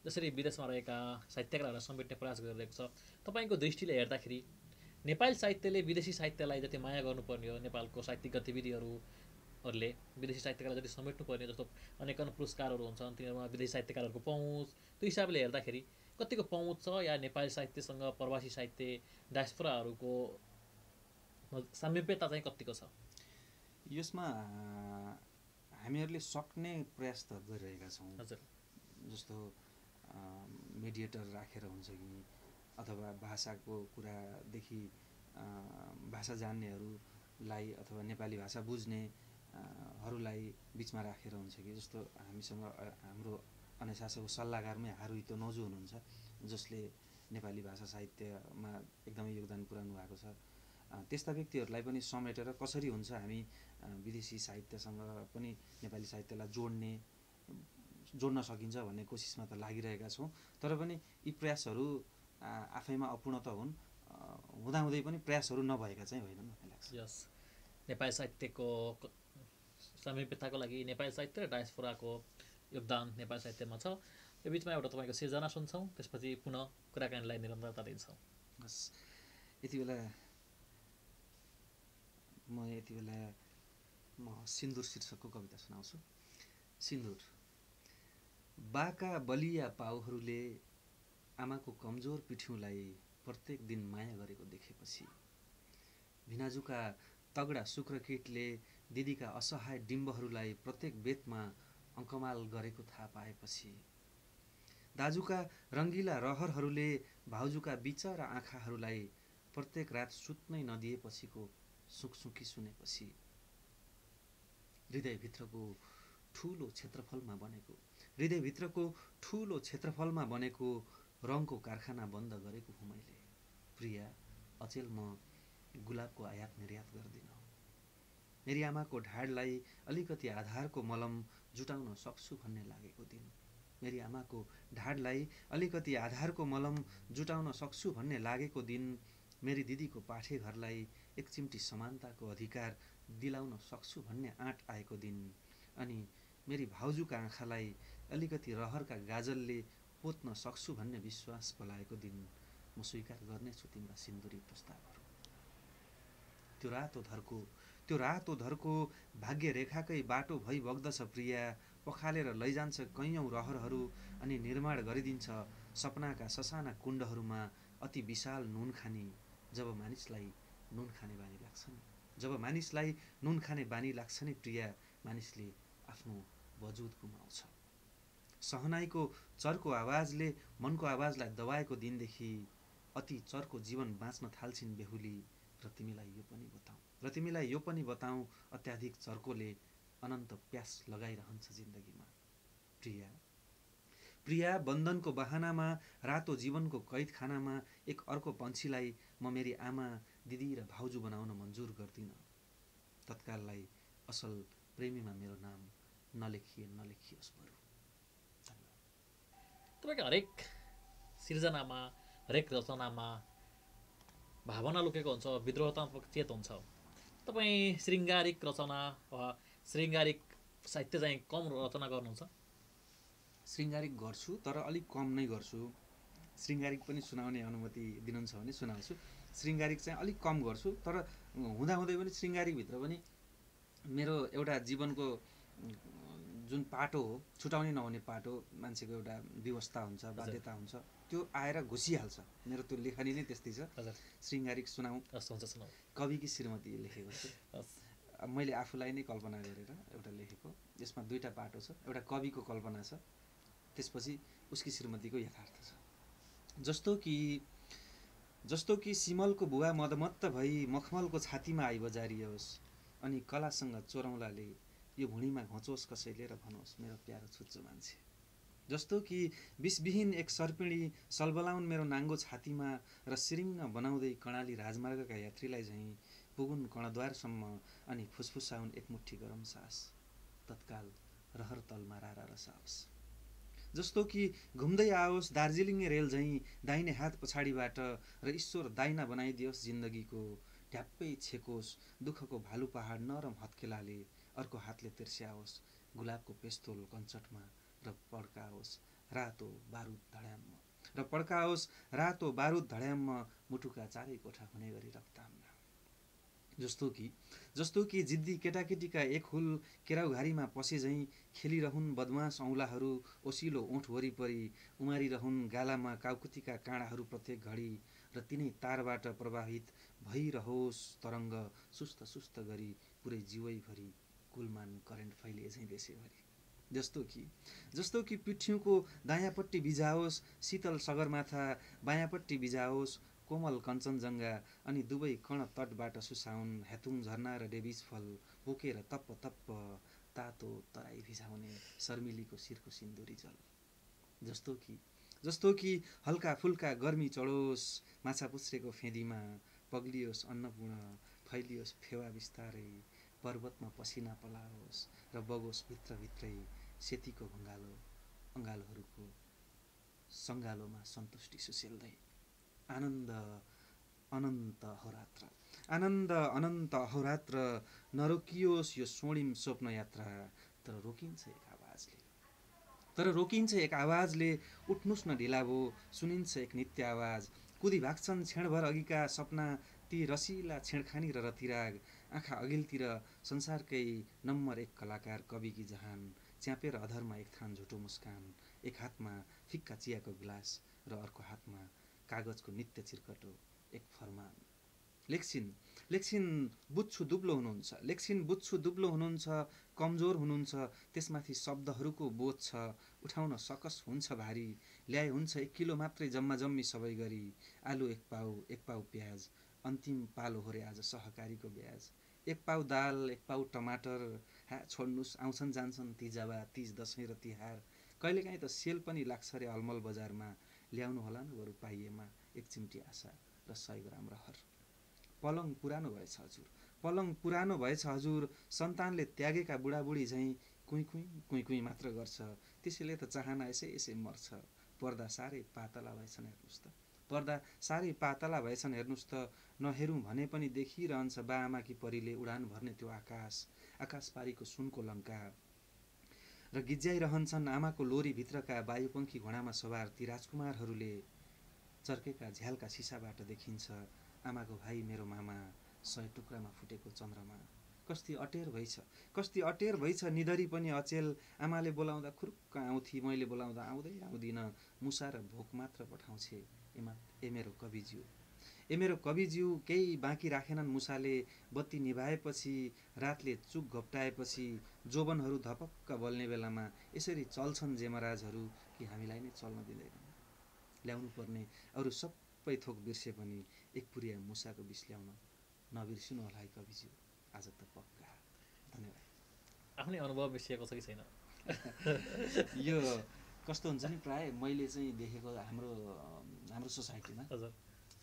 जसरी विदेशमा रहेका साहित्यकारहरूलाई समेट्ने प्रयास गरिरहेको छ, तपाईँको दृष्टिले हेर्दाखेरि नेपाली साहित्यले विदेशी साहित्यलाई जति माया गर्नुपर्ने हो, नेपालको साहित्यिक गतिविधिहरूले विदेशी साहित्यकारलाई जति समेट्नुपर्ने, जस्तो अनेकन पुरस्कारहरू हुन्छन् तिनीहरूमा विदेशी साहित्यकारहरूको पहुँच, त्यो हिसाबले हेर्दाखेरि कतिको पहुँच छ या नेपाली साहित्यसँग प्रवासी साहित्य डायस्पोराहरूको सामिप्यता चाहिँ कतिको छ? यसमा हामीहरूले सक्ने प्रयास त गरिरहेका छौँ। हजुर। जस्तो मिडिएटर राखेर हुन्छ कि अथवा भाषाको कुरादेखि भाषा जान्नेहरूलाई अथवा नेपाली भाषा बुझ्नेहरूलाई बिचमा राखेर हुन्छ कि, जस्तो हामीसँग हाम्रो अनेसासको सल्लाहकारमै हारुहितो नोजु हुनुहुन्छ जसले नेपाली भाषा साहित्यमा एकदमै योगदान पुर्याउनु भएको छ। त्यस्ता व्यक्तिहरूलाई पनि समेटेर कसरी हुन्छ हामी विदेशी साहित्यसँग पनि नेपाली साहित्यलाई जोड्ने, जोड्न सकिन्छ भन्ने कोसिसमा त लागिरहेका छौँ। तर पनि यी प्रयासहरू आफैमा अपूर्ण त हुन्, हुँदाहुँदै पनि प्रयासहरू नभएका चाहिँ होइनन् भन्ने लाग्छ। यस, नेपाली साहित्यको सामीप्यताको लागि नेपाली साहित्य र डायस्पोराको योगदान नेपाली साहित्यमा छ। यो बिचमा एउटा तपाईँको सिर्जना सुन्छौँ, त्यसपछि पुनः कुराकानीलाई निरन्तरता दिन्छौँ। बस यति बेला म सिन्दुर शीर्षकको कविता सुनाउँछु। सिन्दुर। बाका बलिया पाउहरूले आमाको कमजोर पिठ्युलाई प्रत्येक दिन माया गरेको देखेपछि, भिनाजुका तगडा शुक्रकीटले दिदीका असहाय डिम्बहरूलाई प्रत्येक बेतमा अङ्कमाल गरेको थाहा पाएपछि, दाजुका रङ्गिला रहरहरूले भाउजूका बिचरा आँखाहरूलाई प्रत्येक रात सुत्नै नदिएपछिको सुकसुकी सुनेपछि, हृदयभित्रको ठुलो क्षेत्रफलमा बनेको रङको कारखाना बन्द गरेको हुँ मैले। प्रिया, अचेल म गुलाबको आयात निर्यात गर्दिन। मेरी आमाको ढाडलाई अलिकति आधारको मलम जुटाउन सक्छु भन्ने लागेको दिन, मेरी आमाको ढाडलाई अलिकति आधारको मलम जुटाउन सक्छु भन्ने लागेको दिन, मेरी दिदीको पाठेघरलाई एक चिम्टी समानताको अधिकार दिलाउन सक्छु भन्ने आँट आएको दिन, अनि मेरी भाउजूका आँखालाई अलिकति रहरका गाजलले पोत्न सक्छु भन्ने विश्वास पलाएको दिन, म स्वीकार गर्नेछु तिम्रा सिन्दुरी प्रस्तावहरू। त्यो रातो धर्को भाग्य रेखाकै बाटो भई बग्दछ प्रिया, पखालेर लैजान्छ कैयौँ रहरहरू अनि निर्माण गरिदिन्छ सपनाका ससाना कुण्डहरूमा अति विशाल नुन खानी। जब मानिसलाई नुन खाने बानी लाग्छ नि प्रिया, मानिसले आफ्नो वजुद गुमाउँछ। सहनाईको चर्को आवाजले मनको आवाजलाई दबाएको दिनदेखि अति चर्को जीवन बाँच्न थाल्छिन् बेहुली। र तिमीलाई यो पनि बताऊँ अत्याधिक चर्कोले अनन्त प्यास लगाइरहन्छ जिन्दगीमा। प्रिया, बन्धनको बहानामा रातो जीवनको कैदखानामा एक अर्को पन्छीलाई म मेरी आमा, दिदी र भाउजू बनाउन मन्जुर गर्दिन। तत्काललाई असल प्रेमीमा मेरो नाम नलेखियोस् बरु। तपाईँको हरेक सिर्जनामा, हरेक रचनामा भावना लुकेको हुन्छ, विद्रोहतात्मक चेत हुन्छ। तपाईँ श्रृङ्गारिक रचना वा श्रृङ्गारिक साहित्य चाहिँ कम रचना गर्नुहुन्छ? श्रृङ्गारिक गर्छु, तर अलिक कम नै गर्छु। श्रृङ्गारिक पनि सुनाउने अनुमति दिनुहुन्छ भने सुनाउँछु। श्रृङ्गारिक चाहिँ अलिक कम गर्छु, तर हुँदाहुँदै पनि श्रृङ्गारिकभित्र पनि मेरो एउटा जीवनको जुन पाटो हो, छुटाउनै नहुने पाटो, मान्छेको एउटा व्यवस्था हुन्छ, बाध्यता हुन्छ, त्यो आएर घुसिहाल्छ। मेरो त्यो लेखनी नै त्यस्तै छ। श्रृङ्गारिक सुनाउँ? कविकी श्रीमती लेखेको छु। मैले आफूलाई नै कल्पना गरेर एउटा लेखेको। यसमा दुईटा पाटो छ, एउटा कविको कल्पना छ, त्यसपछि उसकी श्रीमतीको यथार्थ छ। जस्तो कि सिमलको बुवा मदमत्त भई मखमलको छातीमा आइबजारियोस्, अनि कलासँग चोरौलाले यो भुँडीमा घोचोस् कसैले र भनोस् मेरो प्यारो छुच्चो मान्छे। जस्तो कि विषविहीन एक सर्पिणी सलबलाउन मेरो नाङ्गो छातीमा र सिरिङ्ग बनाउँदै कर्णाली राजमार्गका यात्रीलाई झैँ पुगुन कर्णद्वारसम्म अनि फुसफुसाउन एक मुठी गरम सास, तत्काल रहर तलमा रारा रसाओस्। जस्तो कि घुम्दै आओस् दार्जिलिङे रेल झैँ दाहिने हात पछाडिबाट र ईश्वर दाइना बनाइदियोस् जिन्दगीको, ढ्याप्पै छेकोस् दुःखको भालु पहाड नरम हत्केलाले, अर्को हातले तिर्स्याओस् गुलाबको पेस्तोल कञ्चटमा र पड्काओस् रातो बारुद धड्याम्म मुटुका चारै कोठा हुने गरी रक्ताम्न। जस्तो कि जिद्दी केटाकेटीका एक हुल केराउघारीमा पसे झैँ खेलिरहुन् बदमास औँलाहरू ओसिलो ओठ वरिपरि, उमारिरहुन् गालामा काउकुतीका काँडाहरू प्रत्येक घडी, र तिनै तारबाट प्रवाहित भइरहोस् तरङ्ग सुस्त सुस्त गरी पुरै जीवैभरि कुलमान करेन्ट फैलिए झैँ देशैभरि। जस्तो कि पिठ्युको दायाँपट्टि बिजाओस् शीतल सगरमाथा, बायाँपट्टि बिजाओस् कोमल कञ्चनजङ्घा, अनि दुवै कर्ण तटबाट सुसाउन हेतुङ झरना र डेबिस फल बोकेर तप्प तप्प तातो तराई भिजाउने शर्मिलीको शिरको सिन्दुरी जल। जस्तो कि हल्का फुल्का गर्मी चढोस् माछापुच्छ्रेको फेदीमा, पग्लियोस् अन्नपूर्ण फैलियोस् फेवा बिस्तारै, पर्वतमा पसिना पलाओस् र बगोस् भित्रभित्रै सेतीको भङ्गालो अङ्गालोहरूको सङ्गालोमा सन्तुष्टि सुसेल्दै आनन्द अनन्त अहोरात्र आनन्द अनन्त अहोरात्र नरोकियोस् यो स्वर्णिम स्वप्न यात्रा तर रोकिन्छ एक आवाजले उठ्नुस् न ढिलाभो सुनिन्छ एक नित्य आवाज कुदी भाग्छन् क्षणभर अघिका सपना ती रसिला छेडखानी र रतिराग आँखा अघिल्तिर संसारकै नम्बर एक कलाकार कविकी जहान च्यापेर अधरमा एक थान झुटो मुस्कान एक हातमा फिक्का चियाको गिलास र अर्को हातमा कागजको नित्य चिरकटो एक फरमान लेख्छिन् बुझ्छु दुब्लो हुनुहुन्छ कमजोर हुनुहुन्छ त्यसमाथि शब्दहरूको बोध छ उठाउन सकस हुन्छ भारी ल्याए हुन्छ 1 किलो मात्रै जम्मा जम्मी सबै गरी आलु एक पाउ प्याज अन्तिम पालो हो रे आज सहकारीको ब्याज 1 पाउ दाल 1 पाउ टमाटर छोड्नुस् आउँछन् जान्छन् तिजाबा तीज दशैं र तिहार कहिलेकाहीँ त सेल पनि लाग्छ रे अलमल बजारमा ल्याउनु होला न बरु पाइएमा 1 चिम्टी आशा र 100 ग्राम रहर पलङ पुरानो भएछ हजुर सन्तानले त्यागेका बुढाबुढी झैँ कुइँ मात्र गर्छ त्यसैले त चाहना यसै मर्छ पर्दा साह्रै पातला भएछन् हेर्नुस् त नहेरौँ भने पनि देखिरहन्छ बाआमाकी परीले उडान भर्ने त्यो आकाश पारीको सुनको लङ्का र गिज्याइरहन्छन् आमाको लोरी भित्रका वायुपङ्खी घोडामा सवार ती राजकुमारहरूले चर्केका झ्यालका सिसाबाट देखिन्छ आमाको भाइ मेरो मामा 100 टुक्रामा फुटेको चन्द्रमा कस्ती अटेर भइछ निधरी पनि अचेल आमाले बोलाउँदा खुरुक्क आउँथी मैले बोलाउँदा आउँदिन मुसा र भोक मात्र पठाउँछे ए मेरो कविज्यू केही बाँकी राखेनन् मुसाले बत्ती निभाएपछि रातले चुक घोप्टाएपछि जोबनहरू धपक्क बल्ने बेलामा यसरी चल्छन् जेमराजहरू कि हामीलाई नै चल्न दिँदैनन् ल्याउनु पर्ने अरू सबै थोक बिर्से पनि एक पुरिया मुसाको विष ल्याउन नबिर्सिनु होला है कविज्यू आज त पक्का धन्यवाद आफ्नै अनुभव बिर्सिएको छ कि छैन यो कस्तो हुन्छ नि प्राय मैले चाहिँ देखेको हाम्रो सोसाइटीमा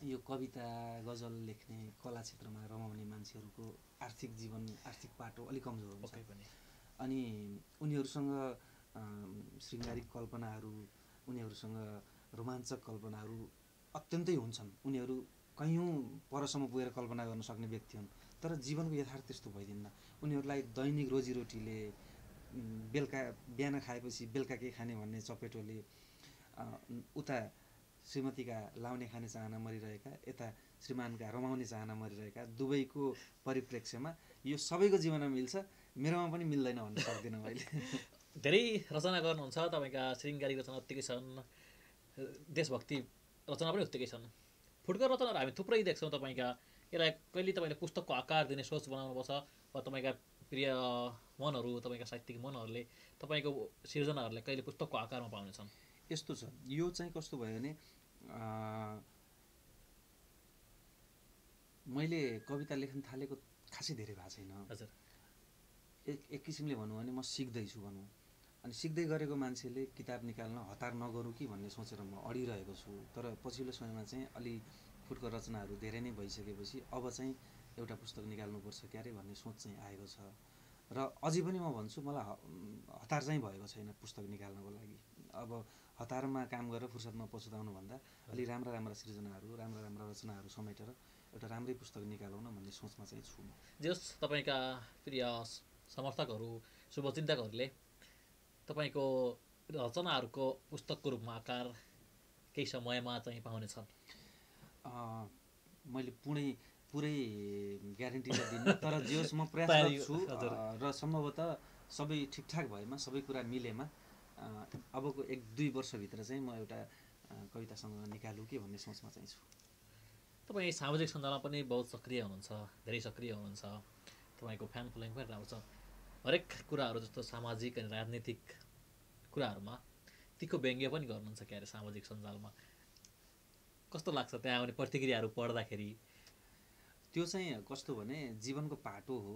यो कविता गजल लेख्ने कला क्षेत्रमा रमाउने मान्छेहरूको आर्थिक पाटो अलिक कमजोर हुन्छ अनि उनीहरूसँग शृङ्गारिक कल्पनाहरू उनीहरूसँग रोमाञ्चक कल्पनाहरू अत्यन्तै हुन्छन् उनीहरू कयौँ परसम्म पुगेर कल्पना गर्न सक्ने व्यक्ति हुन् तर जीवनको यथार्थ त्यस्तो भइदिन्न उनीहरूलाई दैनिक रोजीरोटीले बिहान खाएपछि बेलुका के खाने भन्ने चपेटोले उता श्रीमतीका लाउने खाने चाहना मरिरहेका यता श्रीमानका रमाउने चाहना मरिरहेका दुवैको परिप्रेक्ष्यमा यो सबैको जीवनमा मिल्छ मेरोमा पनि मिल्दैन भन्न सक्दिनँ मैले धेरै रचना गर्नुहुन्छ तपाईँका शृङ्गारिक रचना उत्तिकै छन् देशभक्ति रचना पनि उत्तिकै छन् फुटकर रचनाहरू हामी थुप्रै देख्छौँ तपाईँका यसलाई कहिले तपाईँले पुस्तकको आकार दिने सोच बनाउनुपर्छ वा तपाईँका प्रिय मनहरू तपाईँका साहित्यिक मनहरूले तपाईँको सिर्जनाहरूलाई कहिले पुस्तकको आकारमा पाउनेछन् यस्तो छ यो चाहिँ कस्तो भयो भने मैले कविता लेख्न थालेको खासै धेरै भएको छैन हजुर एक किसिमले भनौँ भने म सिक्दैछु भनौँ अनि सिक्दै गरेको मान्छेले किताब निकाल्न हतार नगरौँ कि भन्ने सोचेर म अडिरहेको छु तर पछिल्लो समयमा चाहिँ अलि फुटकर रचनाहरू धेरै नै भइसकेपछि अब चाहिँ एउटा पुस्तक निकाल्नुपर्छ क्यारे भन्ने सोच चाहिँ आएको छ र अझै पनि म भन्छु मलाई हतार चाहिँ भएको छैन पुस्तक निकाल्नको लागि अब हतारमा काम गरेर फुर्सदमा पछुताउनुभन्दा अलि राम्रा सिर्जनाहरू राम्रा रचनाहरू समेटेर एउटा राम्रै पुस्तक निकालौँ न भन्ने सोचमा चाहिँ छु म जस तपाईँका प्रिय समर्थकहरू शुभचिन्तकहरूले तपाईँको रचनाहरूको पुस्तकको रूपमा आकार केही समयमा चाहिँ पाउनेछन् मैले पुरै ग्यारेन्टी त दिन्न तर जे होस् म प्रयासरत छु र सम्भवतः सबै ठिकठाक भएमा सबै कुरा मिलेमा अबको 1-2 वर्षभित्र चाहिँ म एउटा कविता सङ्ग्रह निकालुँ कि भन्ने सोचमा चाहिँ छु तपाईँ सामाजिक सञ्जालमा पनि बहुत सक्रिय हुनुहुन्छ धेरै सक्रिय हुनुहुन्छ तपाईँको फ्यान फलोइङ पनि राम्रो छ हरेक कुराहरू जस्तो सामाजिक अनि राजनीतिक कुराहरूमा तिखो व्यङ्ग्य पनि गर्नुहुन्छ क्यारे सामाजिक सञ्जालमा कस्तो लाग्छ त्यहाँ आउने प्रतिक्रियाहरू पढ्दाखेरि त्यो चाहिँ कस्तो भने जीवनको पाटो हो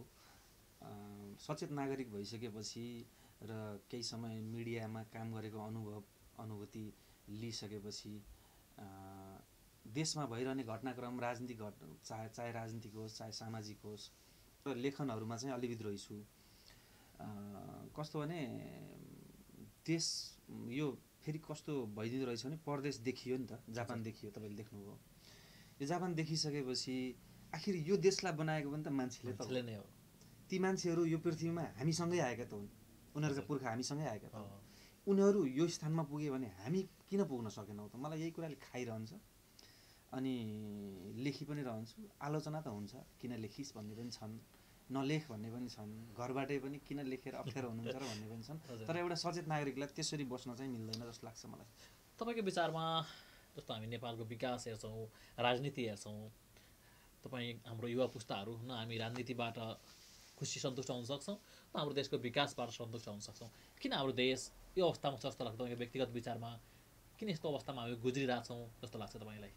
सचेत नागरिक भइसकेपछि र केही समय मिडियामा काम गरेको अनुभूति लिइसकेपछि देशमा भइरहने घटनाक्रम राजनीतिक चाहे राजनीतिक होस् चाहे सामाजिक होस् र लेखनहरूमा चाहिँ अलि विद्रोही छु कस्तो भने देश यो फेरि कस्तो भइदिँदो रहेछ भने परदेश देखियो नि त, जापान देखियो, तपाईँले देख्नुभयो। यो जापान देखिसकेपछि आखिर यो देशलाई बनाएको पनि त मान्छेले त नै हो। ती मान्छेहरू यो पृथ्वीमा हामीसँगै आएका त हुन्, उनीहरूका पुर्खा हामीसँगै आएका त हुन्। उनीहरू यो स्थानमा पुगे भने हामी किन पुग्न सकेनौँ त? मलाई यही कुराले खाइरहन्छ। अनि लेखी पनि रहन्छु, आलोचना त हुन्छ, किन लेखिस् भन्ने पनि छन्, नलेख भन्ने पनि छन्, घरबाटै पनि किन लेखेर अप्ठ्यारो हुनुहुन्छ र भन्ने पनि छन्। तर एउटा सचेत नागरिकलाई त्यसरी बस्न चाहिँ मिल्दैन जस्तो लाग्छ मलाई। तपाईँको विचारमा जस्तो हामी नेपालको विकास हेर्छौँ, राजनीति हेर्छौँ, तपाईँ हाम्रो युवा पुस्ताहरू न हामी राजनीतिबाट खुसी सन्तुष्ट हुन सक्छौँ, न हाम्रो देशको विकासबाट सन्तुष्ट हुन सक्छौँ। किन हाम्रो देश यो अवस्थामा छ जस्तो लाग्छ तपाईँको व्यक्तिगत विचारमा? किन यस्तो अवस्थामा हामी गुज्रिरहेछौँ जस्तो लाग्छ तपाईँलाई?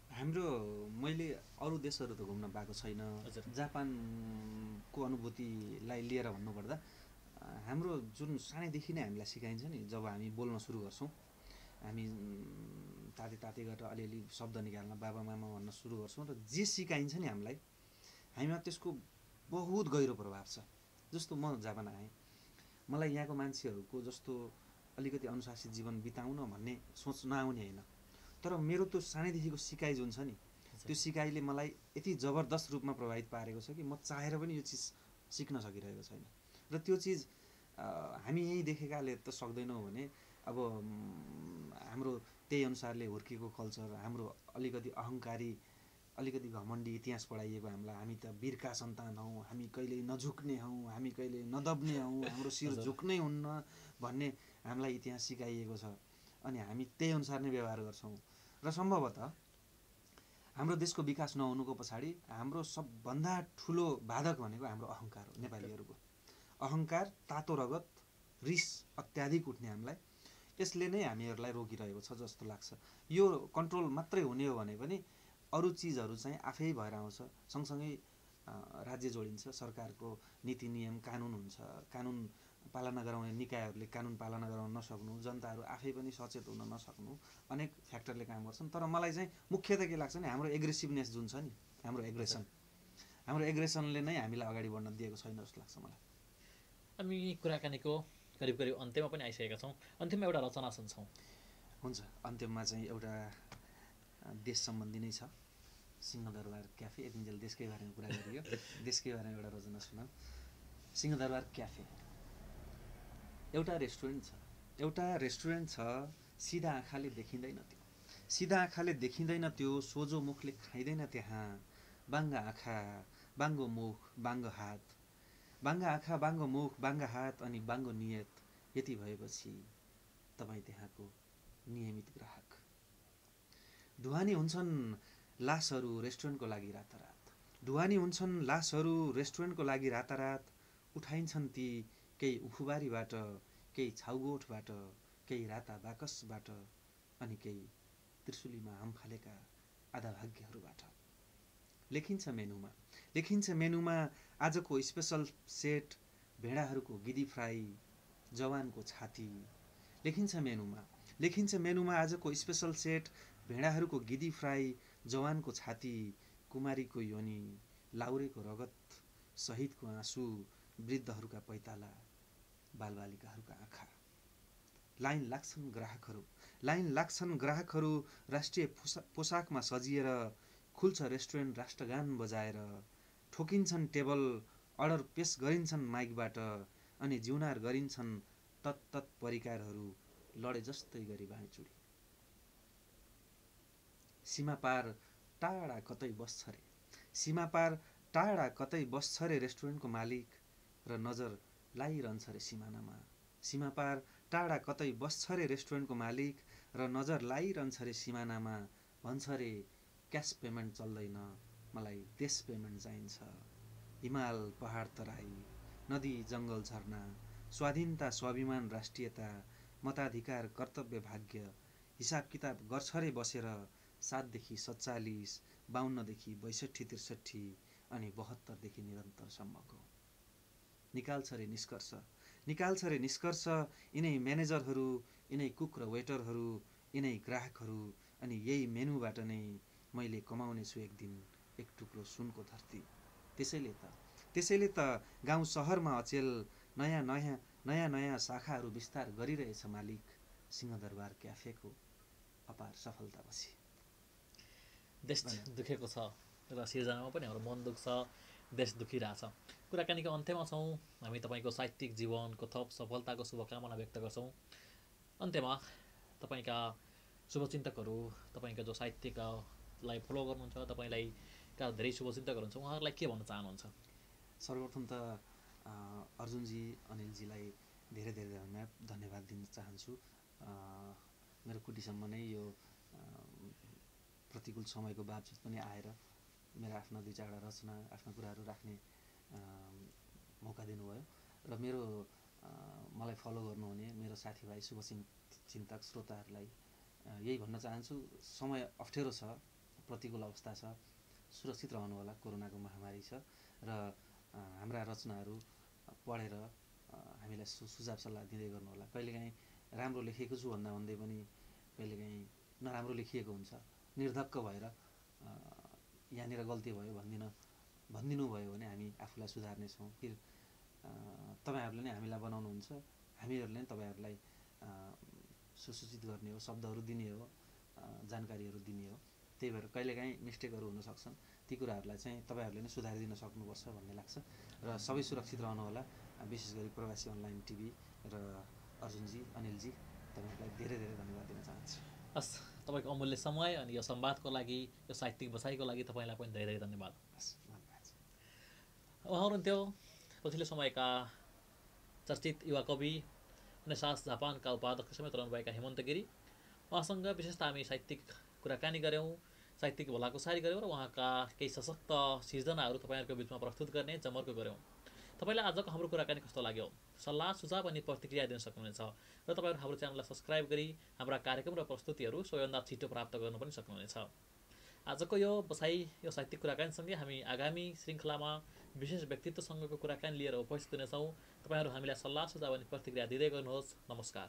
मैले अरू देशहरू त घुम्न पाएको छैन। जापानको अनुभूतिलाई लिएर भन्नुपर्दा हाम्रो जुन सानैदेखि नै हामीलाई सिकाइन्छ नि, जब हामी बोल्न सुरु गर्छौँ, हामी ताते ताते गरेर अलिअलि शब्द निकाल्न बाबा मामा भन्न सुरु गर्छौँ र जे सिकाइन्छ नि हामीलाई, हामीमा त्यसको बहुत गहिरो प्रभाव छ। जस्तो म जापान आएँ, मलाई यहाँको मान्छेहरूको जस्तो अलिकति अनुशासित जीवन बिताउन भन्ने सोच नआउने होइन, तर मेरो त्यो सानैदेखिको सिकाइ जुन छ नि, त्यो सिकाइले मलाई यति जबरदस्त रूपमा प्रभावित पारेको छ कि म चाहेर पनि यो चिज सिक्न सकिरहेको छैन। र त्यो चिज हामी यहीँ देखेकाले त सक्दैनौँ भने अब हाम्रो त्यही अनुसारले हुर्केको कल्चर, हाम्रो अलिकति अहङ्कारी, अलिकति घमण्डी इतिहास पढाइएको हामीलाई, हामी त वीरका सन्तान हौँ, हामी कहिल्यै नझुक्ने हौँ, हामी कहिल्यै नदब्ने हौँ, हाम्रो शिर झुक्नै हुन्न भन्ने हामीलाई इतिहास सिकाइएको छ। अनि हामी त्यही अनुसार नै व्यवहार गर्छौँ। र सम्भवतः हाम्रो देशको विकास नहुनुको पछाडि हाम्रो सबभन्दा ठुलो बाधक भनेको हाम्रो अहङ्कार हो। नेपालीहरूको अहङ्कार, तातो रगत, रिस अत्याधिक उठ्ने हामीलाई, यसले नै हामीहरूलाई रोकिरहेको छ जस्तो लाग्छ। यो कन्ट्रोल मात्रै हुने हो भने पनि अरू चिजहरू चाहिँ आफै भएर आउँछ। सँगसँगै राज्य जोडिन्छ, सरकारको नीति नियम कानुन हुन्छ, कानुन पालना गराउने निकायहरूले कानुन पालना गराउन नसक्नु, जनताहरू आफै पनि सचेत हुन नसक्नु, अनेक फ्याक्टरले काम गर्छन्। तर मलाई चाहिँ मुख्यतः के लाग्छ भने हाम्रो एग्रेसिभनेस जुन छ नि, हाम्रो एग्रेसनले नै हामीलाई अगाडि बढ्न दिएको छैन जस्तो लाग्छ मलाई। हामी कुराकानीको करिब करिब अन्त्यमा पनि आइसकेका छौँ। अन्त्यमा एउटा रचना सुन्छौँ। हुन्छ, अन्त्यमा चाहिँ एउटा देश सम्बन्धी नै छ, सिंहदरबार क्याफे। यतिन्जेल देशकै बारेमा कुरा गरियो, देशकै बारेमा एउटा रचना सुनाऊ। सिंहदरबार क्याफे एउटा रेस्टुरेन्ट छ, सिधा आँखाले देखिँदैन त्यो, सिधा आँखाले देखिँदैन त्यो, सोझो मुखले खाइँदैन त्यहाँ। बाङ्गा आँखा, बाङ्गो मुख, बाङ्गो हात, बाङ्गा आँखा, बाङ्गो मुख, बाङ्गा हात अनि बाङ्गो नियत। यति भएपछि तपाईँ त्यहाँको नियमित ग्राहक। ढुवानी हुन्छन् लासहरू रेस्टुरेन्टको लागि रातारात, ढुवानी हुन्छन् लासहरू रेस्टुरेन्टको लागि रातारात। उठाइन्छन् ती केही उखुबारीबाट, केही छाउगोठबाट, केही राता बाकसबाट, अनि केही त्रिशुलीमा हाम फालेका आधा भाग्यहरूबाट। लेखिन्छ मेनुमा आजको स्पेसल सेट, भेडाहरूको गिदी फ्राई, जवानको छाती। लेखिन्छ मेनुमा आजको स्पेसल सेट, भेडाहरूको गिदी फ्राई, जवानको छाती, कुमारीको योनी, लाउरेको रगत, शहीदको आँसु, वृद्धहरूका पैताला, बालबालिकाहरूका आँखा। लाइन लाग्छन् ग्राहकहरू राष्ट्रिय पोसाकमा सजिएर, खुल्छ रेस्टुरेन्ट राष्ट्रगान बजाएर। ठोकिन्छन् टेबल, अर्डर पेश गरिन्छन् माइकबाट, अनि जिउनार गरिन्छन् तत्तत परिकारहरू, लडे जस्तै गरी बाँडीचुडी। सीमापार टाढा कतै बस्छ रे रेस्टुरेन्टको मालिक, र नजर लाइरहन्छ रे सिमानामा। सीमापार टाढा कतै बस्छ रे रेस्टुरेन्टको मालिक, र नजर लाइरहन्छ रे सिमानामा। भन्छ रे क्यास पेमेन्ट चल्दैन, मलाई देश पेमेन्ट चाहिन्छ। हिमाल पहाड तराई, नदी जङ्गल झरना, स्वाधीनता स्वाभिमान राष्ट्रियता, मताधिकार कर्तव्य भाग्य, हिसाब किताब गर्छ रे बसेर। 7 देखि 47, 52 देखि 62, 63 अनि 72 देखि निरन्तरसम्मको। निकाल्छ रे निष्कर्ष यिनै म्यानेजरहरू, यिनै कुक र वेटरहरू, यिनै ग्राहकहरू, अनि यही मेनुबाट नै मैले कमाउने छु एक दिन एक टुक्रो सुनको धरती। त्यसैले त गाउँ सहरमा अचेल नयाँ शाखाहरू विस्तार गरिरहेछ मालिक। सिंहदरबार क्याफेको अपार सफलतापछि। देश दुखेको छ र सिर्जनामा पनि हाम्रो मन दुख्छ, देश दुखिरहेछ। कुराकानीको अन्त्यमा छौँ। हामी तपाईँको साहित्यिक जीवनको थप सफलताको शुभकामना व्यक्त गर्छौँ। अन्त्यमा तपाईँका शुभचिन्तकहरू, तपाईँका जो साहित्यिकलाई फलो गर्नुहुन्छ, तपाईँलाई का धेरै शुभचिन्तकहरू हुन्छ, उहाँहरूलाई के भन्न चाहनुहुन्छ? सर्वप्रथम त अर्जुनजी, अनिलजीलाई धेरै धेरै धन्यवाद दिन चाहन्छु। मेरो कुटीसम्म नै यो प्रतिकूल समयको बावजुद पनि आएर मेरो आफ्ना दुई चारवटा रचना, आफ्ना कुराहरू राख्ने मौका दिनुभयो र मलाई फलो गर्नुहुने मेरो साथीभाइ, शुभचिन्तक, श्रोताहरूलाई यही भन्न चाहन्छु, समय अप्ठ्यारो छ, प्रतिकूल अवस्था छ, सुरक्षित रहनु होला। कोरोनाको महामारी छ र हाम्रा रचनाहरू पढेर हामीलाई सुझाव सल्लाह दिँदै गर्नु होला। कहिलेकाहीँ राम्रो लेखेको छु भन्दै पनि कहिलेकाहीँ नराम्रो लेखिएको हुन्छ। निर्धक्क भएर यहाँनिर गल्ती भयो भनिदिनु भयो भने हामी आफूलाई सुधार्नेछौँ। फेरि तपाईँहरूले नै हामीलाई बनाउनुहुन्छ, हामीहरूले नै तपाईँहरूलाई सुसूचित गर्ने हो, शब्दहरू दिने हो, जानकारीहरू दिने हो। त्यही भएर कहिलेकाहीँ मिस्टेकहरू हुन सक्छन्, ती कुराहरूलाई चाहिँ तपाईँहरूले नै सुधारिदिन सक्नुपर्छ भन्ने लाग्छ र सबै सुरक्षित रहनु होला। विशेष गरी प्रवासी अनलाइन टिभी र अर्जुनजी, अनिलजी, तपाईँहरूलाई धेरै धेरै धन्यवाद दिन चाहन्छु। हस्, तपाईँको अमूल्य समय अनि यो संवादको लागि, यो साहित्यिक बसाइको लागि तपाईँलाई पनि धेरै धेरै धन्यवाद। उहाँ हुनुहुन्थ्यो पछिल्लो समयका चर्चित युवा कवि, रेनेसाँस जापानका उपाध्यक्ष समेत रहनुभएका हेमन्त गिरी। उहाँसँग विशेषतः हामी साहित्यिक कुराकानी गऱ्यौँ, साहित्यिक भलाकुसारी गऱ्यौँ र उहाँका केही सशक्त सिर्जनाहरू तपाईँहरूको बिचमा प्रस्तुत गर्ने जमर्को गऱ्यौँ। तपाईँलाई आजको हाम्रो कुराकानी कस्तो लाग्यो? सल्लाह, सुझाव अनि प्रतिक्रिया दिन सक्नुहुनेछ र तपाईँहरू हाम्रो च्यानललाई सब्सक्राइब गरी हाम्रा कार्यक्रम र प्रस्तुतिहरू सबैभन्दा छिटो प्राप्त गर्न पनि सक्नुहुनेछ। आजको यो बसाइ, यो साहित्यिक कुराकानीसँगै हामी आगामी श्रृङ्खलामा विशेष व्यक्तित्वसँगको कुराकानी लिएर उपस्थित हुनेछौँ। तपाईँहरू हामीलाई सल्लाह, सुझाव अनि प्रतिक्रिया दिँदै गर्नुहोस्। नमस्कार।